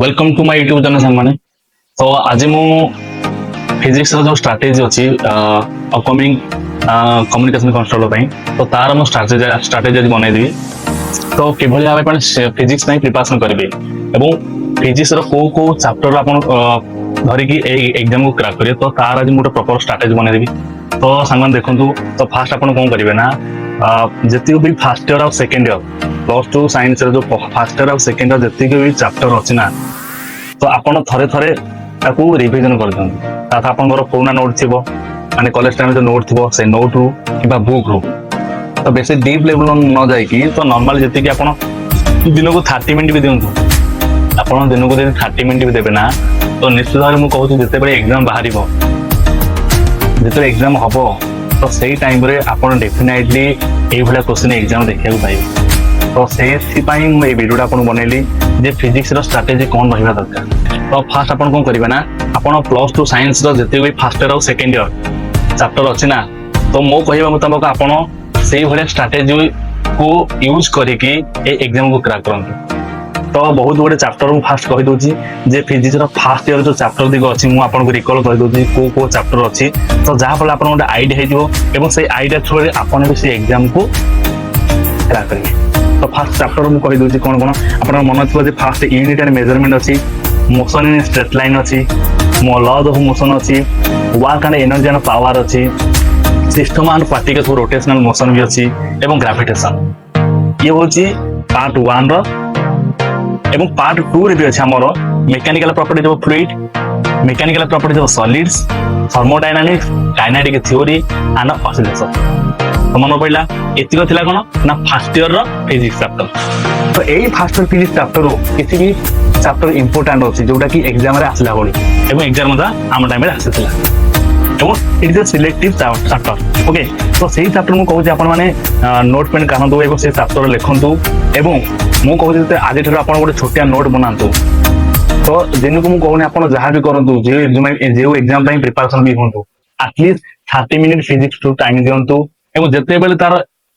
Welcome to my YouTube channel सांगमाने। तो आज मु फिजिक्स रो जो स्ट्रैटेजी अछि अपकमिंग कम्युनिकेशन कंट्रोल पई तो तार मु स्ट्रैटेजी बनै देबी। तो किभली भाबे पण फिजिक्स पई प्रिपरेशन करबे एवं फिजिक्स रो को चैप्टर आपण धरि की एग्जाम को क्रैक करिए तो तार आज मु प्रॉपर स्ट्रैटेजी बनै देबी। तो सांगमान देखंतु तो फास्ट आपण कोन करिवे ना जति भी फर्स्ट ईयर और second year plus two science जो फर्स्ट ईयर और सेकंड ईयर जति भी चैप्टर अछि ना तो आपण थरे थरे ताकू रिवीजन कर दियंतु। ताथा आपनकर पुराना नोट थिबो माने कॉलेज टाइम जो नोट थिबो से नोट रु किबा बुक रु तो बेसी डीप लेवल न जाय कि तो नॉर्मल जति कि आपण दिन को 30 मिनिट भी दियंतु। आपण दिन को 30 मिनिट भी देबे ना तो निश्चित भाव मु कहू जते बळे एग्जाम बाहरिबो जते एग्जाम हबो तो सही टाइम रे आपण डेफिनेटली ए भला क्वेश्चन एग्जाम देखिया पाइबे। तो से पाई मु ए वीडियोटा आपण बनेली जे फिजिक्स रो स्ट्रैटेजी कोन रहिबा दरकार। तो फास्ट आपण कोन करिबा ना आपण प्लस टू साइंस रो जते भी फर्स्ट ईयर और सेकंड ईयर चैप्टर अछि ना तो मो कहिबा मुताबिक आपण सेही भले स्ट्रैटेजी को यूज करिकि ए एग्जाम को क्रैक करंतु। तो बहुत गुडे चैप्टर मु फास्ट कहि दोची जे फिजिक्स रो फर्स्ट ईयर जो चैप्टर दिगो अछि मु आपण को रिकॉल कहि दोची को चैप्टर अछि तो जहा फल आपण गोटे आईडिया हे जो एवं से आईडिया थ्रू रे आपण भी से एग्जाम को क्रैक करिवे। तो फर्स्ट चैप्टर मु कहि दोची कोन कोन आपण मन थिबो जे फर्स्ट यूनिट एंड मेजरमेंट अछि मोशन इन स्ट्रेट लाइन अछि लॉज ऑफ मोशन अछि work and energy and power अछि system and particles for rotational motion भी अछि एवं ग्रेविटेशन। ये होची पार्ट 1 रो एवं पार्ट 2 रे भी अछि हमरो mechanical properties of fluid mechanical properties of solids thermodynamics kinetic theory and oscillation. तो मन पड़ला एतिको थिला कोन ना फर्स्ट ईयर रो फिजिक्स चैप्टर। तो एई फर्स्ट ईयर फिजिक्स चैप्टर रो किछि भी चैप्टर इंपोर्टेंट अछि जोटा कि एग्जाम रे आसला होली एवं एग्जाम दा आम टाइम रे आसितला एवं it is a selective chapter. Okay तो सेही चैप्टर मु कहू जे आपण माने नोट पेन कानदो एवं से चैप्टर लिखंतु एवं मु कहू जे आज ठरो आपण गोटे छोटिया नोट बनांतु। तो दिन को मु कहूनी आपण जहां भी करंतु जे एग्जाम पई प्रिपरेशन भी होंतु एटलीस्ट 30 मिनिट फिजिक्स टू टाइम दियंतु एवं जते बेले तार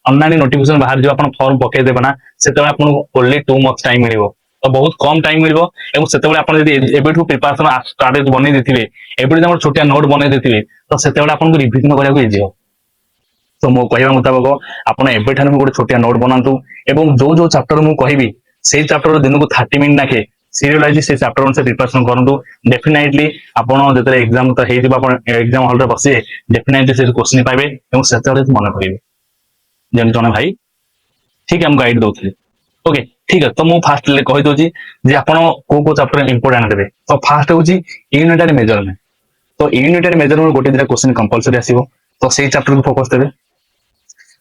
ऑनलाइन नोटिफिकेशन बाहर जो आपण फॉर्म पके देबना सेते आपण ओनली 2 मंथ्स टाइम मिलिबो। तो बहुत कम टाइम मिलिबो एवं सेते बेले आपण जदी एबेठू प्रिपरेशन स्टार्ट बनै देथिबे एबेठू हमर छोटिया नोट बनै देथिबे तो सेते बेले आपण को रिवीजन करिया को इजी हो। तो मो कहबा मुताबिक आपण एबेठान गोटे छोटिया नोट बनांतु एवं जो चैप्टर मु कहबी सेही चैप्टर दिन को 30 मिनिट नाके सीरियलाइज से चैप्टर से प्रिपरेशन करंतु। डेफिनेटली आपण जते एग्जाम त हेइ दिबा आपण एग्जाम हॉल रे बसिए डेफिनेटली से क्वेश्चन पाइबे एवं सेते बेले मन पड़िबे जेन जने भाई ठीक हम गाइड दोथले। ओके ठीक है तो मु फास्ट ले कहि दोची जे आपण को चैप्टर इंपोर्टेंट देबे। तो फास्ट होची यूनिट एंड मेजरमेंट। तो यूनिट एंड मेजरमेंट गोटे दिना क्वेश्चन कंपलसरी आसीबो तो सेही चैप्टर को फोकस देबे।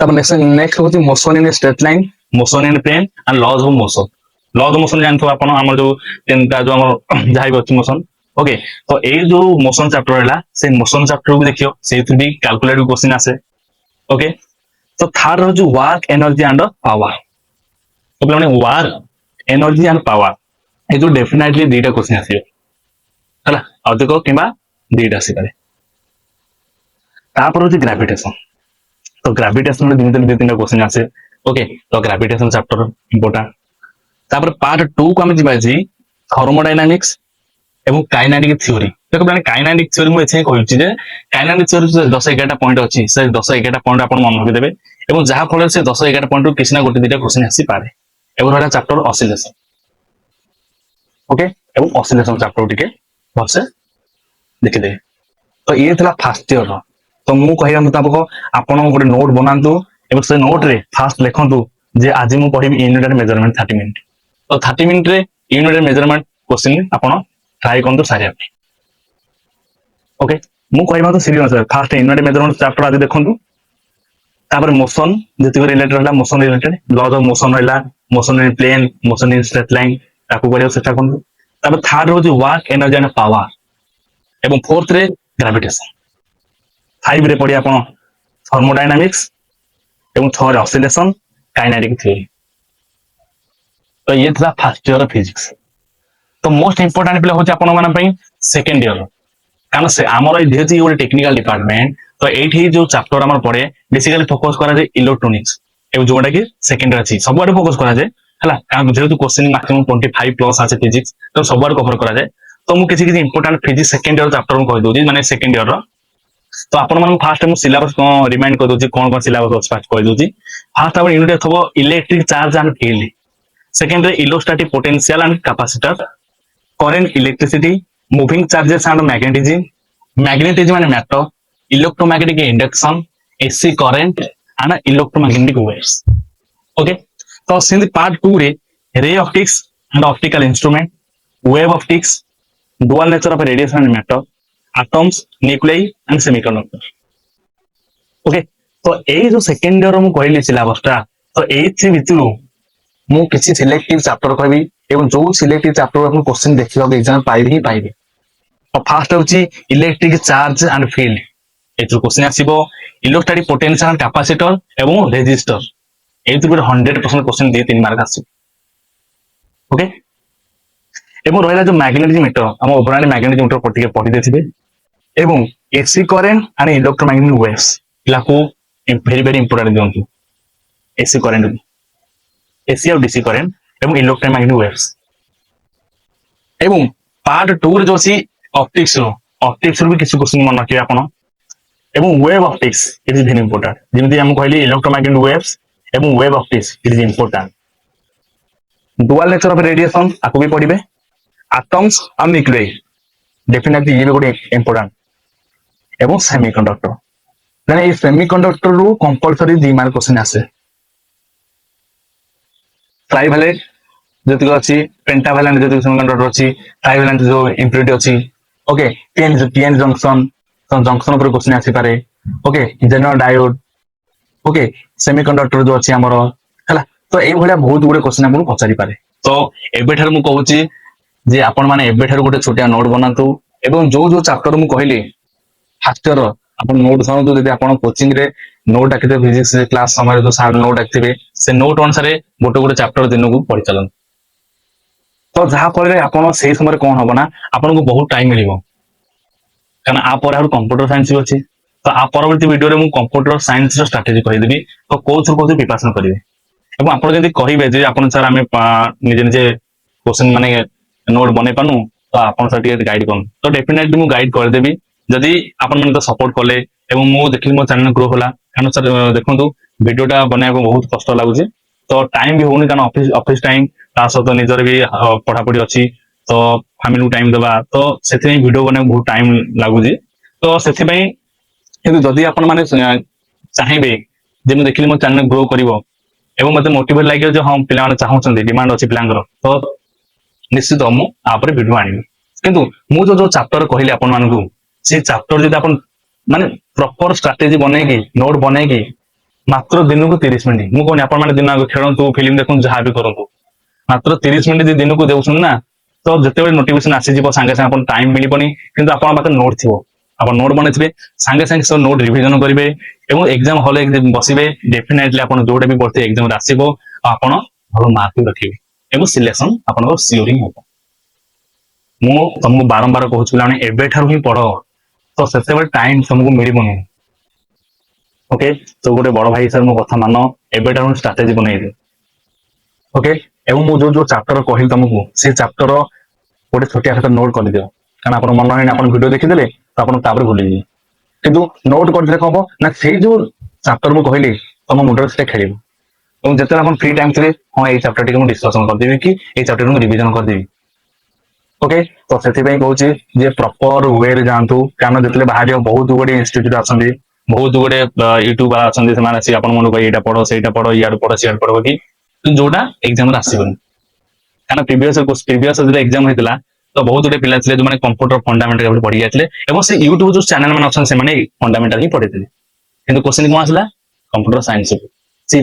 तब नेक्स्ट होची motion in straight line motion in plane and laws of motion. Laws of motion जानथो आपण हमर जो तीनटा जो हमर जाहि गछि मोशन। ओके तो ए जो मोशन चैप्टर हला से मोशन चैप्टर भी देखियो सेथि भी कैलकुलेट क्वेश्चन आसे। ओके तो थर्ड हो जो वर्क एनर्जी एंड पावर। तो माने वर्क एनर्जी एंड पावर ए जो डेफिनेटली दीटा क्वेश्चन आसीयो हला अधिक किबा दीटा आसी पारे। तापर हो ग्रेविटेशन। तो ग्रेविटेशन में दिन तीन क्वेश्चन आसे। ओके तो ग्रेविटेशन चैप्टर इंपोर्टेंट। तापर पार्ट 2 को हम जिबा जी थर्मोडायनामिक्स एवं काइनेटिक थ्योरी। देखो माने काइनेटिक थ्योरी मु एछे कहउची जे काइनेटिक थ्योरी 10 11टा पॉइंट अछि से 10 11टा पॉइंट आपण मन रखि देबे एवं जहा फल से 10 11टा पॉइंट किसी ना गोटे दिटा क्वेश्चन आसी पारे। एवं रहा चैप्टर ऑसिलेशन। ओके एवं ऑसिलेशन चैप्टर टिके भलसे देखि दे। तो ये थला फर्स्ट ईयर रो। तो मु कहिया मुताबिक आपण गोटे नोट बनांतु एवं से नोट रे फास्ट लिखंतु जे आज मु पढिबी यूनिट एंड मेजरमेंट 30 मिनिट। तो 30 मिनिट रे यूनिट एंड मेजरमेंट क्वेश्चन आपण ट्राई करंतु सारिया। ओके मु कहबा तो serious first unit measurement chapter आज देखंतु। तापर मोशन जति रिलेटेड हला motion related laws of motion हला motion in plane motion in straight line ताकू करियो सेटा करंतु। तापर थर्ड हो जो वर्क एनर्जी एंड पावर एवं फोर्थ रे ग्रेविटेशन। 5 रे पढि आपण थर्मोडायनामिक्स एवं 6 रे ऑसिलेशन काइनेटिक थ्योरी। तो ये था फर्स्ट ईयर फिजिक्स। तो मोस्ट इंपोर्टेंट प्ले होची आपण माने पई सेकंड ईयर कारण से हमर जेहेतु गोटे टेक्निकल डिपार्टमेंट तो एठी जो चैप्टर हमर पड़े बेसिकली फोकस करा जे इलेक्ट्रॉनिक्स एवं जोटा कि सेकंड ईयर अछि सब आडे फोकस करा जे है जेहेतु क्वेश्चन मैक्सिमम 25+ आज फिजिक्स तो सब कवर करा जाए तो मुझे किसी important physics second year chapter कह दूसरी माने सेकंड ईयर तो आपण मन फास्ट मु सिलेबस रिमाइंड कर दूची कौन कौन सिलेबस फास्ट कह दूची फास्ट आप यूनिट थबो electric charge and field second रे electrostatic potential and capacitor current electricity moving charges and magnetism and matter electromagnetic induction AC current and electromagnetic waves okay तो सिंध पार्ट 2 रे optics and optical instrument wave optics dual nature of radiation and matter atoms nuclei and semiconductor okay तो ए जो second year मु कहली सिलेबसटा तो एथि भितरु मु किछि सिलेक्टिव चैप्टर कहबी एवं जो सिलेक्टिव चैप्टर अपन क्वेश्चन देखिबा एग्जाम पाइबे ही पाइबे तो फास्ट होची इलेक्ट्रिक चार्ज एंड फील्ड एथु क्वेश्चन आसीबो इलेक्ट्रोस्टैटिक पोटेंशियल एंड कैपेसिटर एवं रेजिस्टर एथु 100% क्वेश्चन दे 3 मार्क आसी ओके एवं रहला जो मैग्नेटिक मीटर हम ओवरऑल मैग्नेटिक मीटर पटिके पढि देथिबे एवं AC current and electromagnetic waves लाको वेरी वेरी इंपोर्टेंट दियंतु एसी करंट एसी और डीसी करंट एवं इलेक्ट्रोमैग्नेटिक वेव्स एवं पार्ट 2 रे जो सी ऑप्टिक्स रो भी किसी क्वेश्चन मन रखिबे आपण एवं wave optics it is very important जेमति हम कहली इलेक्ट्रोमैग्नेटिक वेव्स एवं wave optics it is important dual nature of radiation आको भी पढिबे एटम्स और न्यूक्लियाई डेफिनेटली ये भी गोटे इंपोर्टेंट एवं सेमीकंडक्टर माने ये सेमीकंडक्टर रू कंपलसरी 2 मार्क क्वेश्चन आसे ट्राइवैलेंट जति अछि पेंटावैलेंट जति सेमीकंडक्टर अछि ट्राइवैलेंट जो इम्प्योरिटी अछि ओके पीएन जंक्शन तो जंक्शन ऊपर क्वेश्चन आसी पारे okay general diode okay semiconductor जो अछि हमर हला तो ए भलिया बहुत गुडे क्वेश्चन आपन पचारि पारे तो एबेठार मु कहूची जे आपण माने एबेठार गोटे छोटिया नोट बनातु एवं जो जो चैप्टर मु कहली फर्स्ट ईयर आपण नोट जानतु जदि आपण कोचिंग रे नोट डाकिते फिजिक्स क्लास समय जो सार नोट डाकिते से नोट अनुसार गोटे गोटे चैप्टर दिन को पढि चलन तो जहा पर आपण से समय कोन होबना आपण को बहुत टाइम मिलिबो कारण आ पर आरो कंप्यूटर साइंस भी अछि तो आ परवर्ती वीडियो रे मु कंप्यूटर साइंस रो स्ट्रेटजी कहि देबी तो कोच को प्रिपरेशन करिवे एवं आपण जदि कहिबे जे आपण सर हमें निजे निजे क्वेश्चन माने नोट बने पानु तो आपण सर गाइड करन तो डेफिनेटली मु गाइड कर देबी जदि आपण मन तो सपोर्ट कले एवं मु देखि मो चैनल ग्रो होला कारण सर देखंतु वीडियोटा बनाबो बहुत कष्ट लागुची तो टाइम भी होनी कारण ऑफिस टाइम ता सहित निजर भी पढ़ा पढ़ी अछि तो फैमिली को टाइम देबा तो सेथि वीडियो बने बहुत टाइम लागुची तो सेथि पई किंतु जदि आपण माने चाहिबे जे मु देखिली मो चैनल ग्रो करिवो एवं मते मोटिवेट लागियो जे हम पिला माने चाहउछन डिमांड अछि पिलांगर तो निश्चित हम आपरे वीडियो आनिबे किंतु मु जो चैप्टर कहली आपण मानकु से चैप्टर जदि आपण माने प्रॉपर स्ट्रेटजी बनेगी नोट बनेगी मात्र दिन को 30 मिनिट मु कोन आपण माने दिन को खेलंतु फिल्म देखुन जहा भी करंतु मात्र 30 मिनिट दिन को देउछन ना तो जते नोटिफिकेशन आसी जीवो संगे संगे आपण टाइम मिलिबनी किंतु आपण पाखे नोट थिबो आपण नोट बनेथिबे संगे संगे सब नोट रिवीजन करिवे एवं एग्जाम हॉल एक बसिबे डेफिनेटली आपण जोडे भी पड़ते एग्जाम आसीबो आपण भलो मार्क रखिबे एवं सिलेक्शन आपण को सियोरिंग होबो मु तुमको बारंबार कहूछ पिलाने एबे ठार ही पढ़ो तो सेते टाइम तुमको मिलिबनी ओके तो गोटे बड़ भाई सर मो कथा मान एबे ठार स्ट्रेटजी बनै दे ओके एवं मु जो चैप्टर कहली तुमको से चैप्टर गोटे छोटिया खातर नोट कर दियो कारण आपण मन नहीं आपण वीडियो देखि देले तो आपण तापर भूली जी किंतु नोट कर दे कहबो ना से जो चैप्टर मु कहली तुम मुंडर से खेलिबो एवं जते आपण फ्री टाइम थिले हां ए चैप्टर टिके मु डिस्कशन कर देबी कि ए चैप्टर मु रिवीजन कर देबी ओके तो से कहूँ जे प्रॉपर वे रे जानतु कारण जितले बाहर बहुत गुड़े इंस्टीट्यूट आछंदी बहुत गुड़े यूट्यूब वाला आछंदी से माने आपण मन को एटा पढ़ो सेटा पढ़ो यार पढ़ो सियार पढ़ो कि जोटा एग्जाम रे आसीबन कारण प्रीवियस जो एग्जाम हेतला तो बहुत गुड़े पिला थिले जो माने कंप्यूटर फंडामेंटल पढ़ी जातले एवं से यूट्यूब जो चैनल मन आछन से माने फंडामेंटल ही पढ़िथिले किंतु क्वेश्चन कोन आसला कंप्यूटर साइंस C++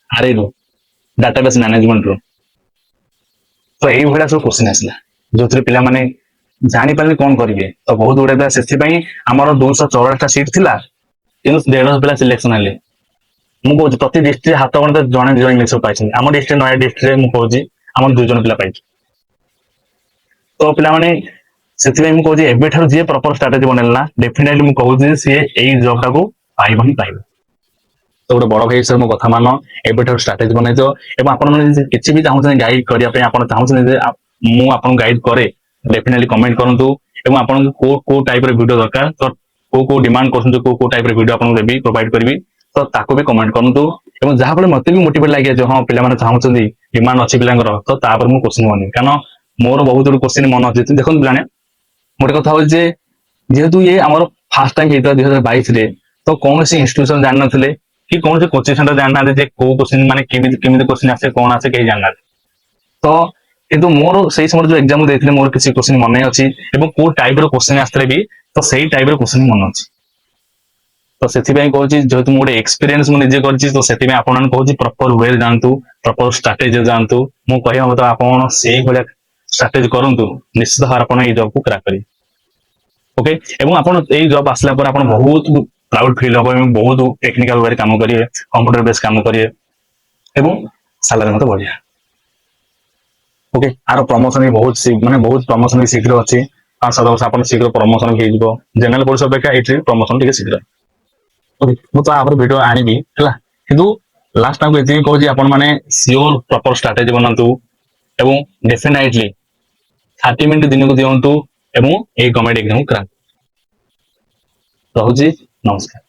आरए रो डाटाबेस मैनेजमेंट रो तो यही भाया सब क्वेश्चन आसला जो पिला माने जानी पारे कौन करेंगे तो बहुत गुड़े से आमर 264 सीट थिला किंतु 150 पिला सिलेक्शन हेले मु कहूँ प्रति डिस्ट्रिक्ट हाथ गणित जड़े जन मिस पाई आम डिस्ट्रिक्ट नया डिस्ट्रिक्ट मुझे कहूँ आम 2 जन पिला पाई तो पिला माने से कहूँ एबेठार जी प्रॉपर स्ट्रेटजी बनैला डेफिनेटली मुझे कहूँ सी यही जॉब टाक पाइब ही पाइब तो गोटे बड़ भाई सर मो कथा मान एबेठू स्ट्राटेजी बनई दियो एवं आपण माने किछि भी चाहउछन गाइड करिया पे आपण चाहउछन जे मु आपण गाइड करे डेफिनेटली कमेंट करंतु एवं आपण को टाइप रे वीडियो दरकार तो को डिमांड करछन को टाइप रे वीडियो आपण देबी प्रोवाइड करबी तो ताको भी कमेंट करंतु एवं जहा फले मते भी मोटिवेट लागे जे हां पिला माने चाहउछन डिमांड अछि पिलांगर तो तापर मु क्वेश्चन बनी कारण मोर बहुत क्वेश्चन मन अछि देखन पिलाने गोटे कथा हो जे जेहेतु ये आमर फास्ट टाइम हेता 2022 रे तो कौन सी इंस्टीट्यूशन जान नथिले कि कौन से कोचिंग सेंटर जान ना जे को क्वेश्चन माने केमिति केमिति क्वेश्चन आसे कोन आसे के जान ना तो किंतु मोर सही समय जो एग्जाम देथिले मोर किसी क्वेश्चन मन अछि एवं को टाइप रो क्वेश्चन आस्त्रे भी तो सही टाइप रो क्वेश्चन मन अछि तो सेथि पय कहू छी जेहेतु मोर एक्सपीरियंस मु निजे करछि तो सेथि पय आपन कहू छी प्रॉपर वे जानतु प्रॉपर स्ट्रेटजी जानतु मु कहिया मत आपन सेही भले स्ट्रेटजी करंतु निश्चित भाव आपन ए जॉब को क्रैक करी ओके एवं आपन ए जॉब आसला पर आपन बहुत प्राउड फील हो बहुत टेक्निकल वे काम करिए कंप्यूटर बेस काम करिए एवं सैलरी मत बढ़िया ओके आरो प्रमोशन भी बहुत माने बहुत प्रमोशन भी शीघ्र अच्छी 5-7 वर्ष आपन शीघ्र प्रमोशन भी हो जनरल पुलिस अपेक्षा एठी प्रमोशन टिके शीघ्र ओके मु तो आपर वीडियो आनिबी हला किंतु लास्ट टाइम एति कहू जे आपन माने श्योर प्रॉपर स्ट्रेटजी बनांतु एवं डेफिनेटली 30 मिनिट दिन को दियंतु एवं ए गवर्नमेंट एग्जाम क्रैक रहूजी नमस्कार।